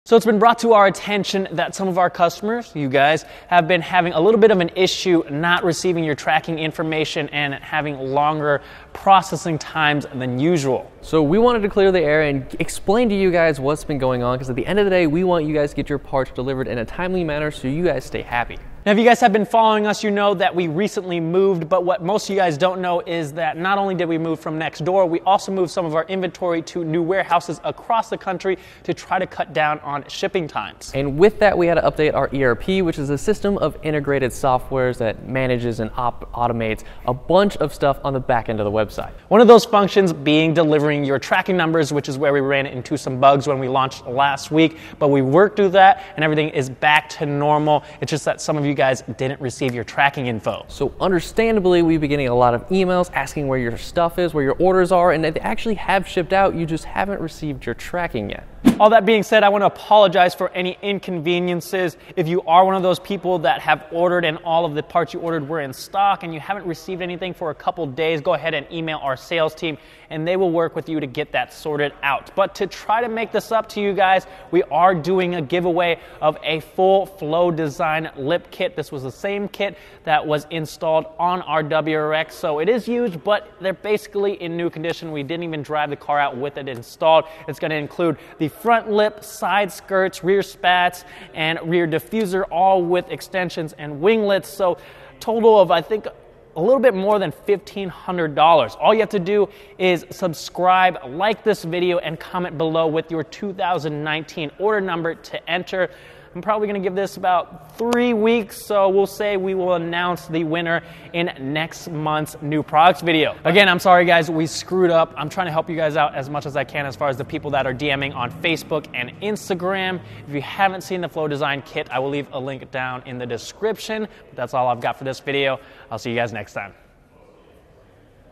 So it's been brought to our attention that some of our customers, you guys, have been having a little bit of an issue not receiving your tracking information and having longer processing times than usual. So we wanted to clear the air and explain to you guys what's been going on, because at the end of the day, we want you guys to get your parts delivered in a timely manner so you guys stay happy. Now, if you guys have been following us, you know that we recently moved, but what most of you guys don't know is that not only did we move from next door, we also moved some of our inventory to new warehouses across the country to try to cut down on shipping times. And with that, we had to update our ERP, which is a system of integrated softwares that manages and automates a bunch of stuff on the back end of the website. One of those functions being delivering your tracking numbers, which is where we ran into some bugs when we launched last week, but we worked through that and everything is back to normal. It's just that some of you guys didn't receive your tracking info. So understandably, we've been getting a lot of emails asking where your stuff is, where your orders are, and they actually have shipped out, you just haven't received your tracking yet. All that being said, I want to apologize for any inconveniences. If you are one of those people that have ordered and all of the parts you ordered were in stock and you haven't received anything for a couple days, go ahead and email our sales team and they will work with you to get that sorted out. But to try to make this up to you guys, we are doing a giveaway of a full Flow Design lip kit. This was the same kit that was installed on our WRX, so it is used, but they're basically in new condition. We didn't even drive the car out with it installed. It's going to include the front lip, side skirts, rear spats, and rear diffuser, all with extensions and winglets. So total of, I think, a little bit more than $1,500. All you have to do is subscribe, like this video, and comment below with your 2019 order number to enter. I'm probably going to give this about 3 weeks, so we'll say we will announce the winner in next month's new products video. Again, I'm sorry guys, we screwed up. I'm trying to help you guys out as much as I can as far as the people that are DMing on Facebook and Instagram. If you haven't seen the Flow Design kit, I will leave a link down in the description. But that's all I've got for this video. I'll see you guys next time.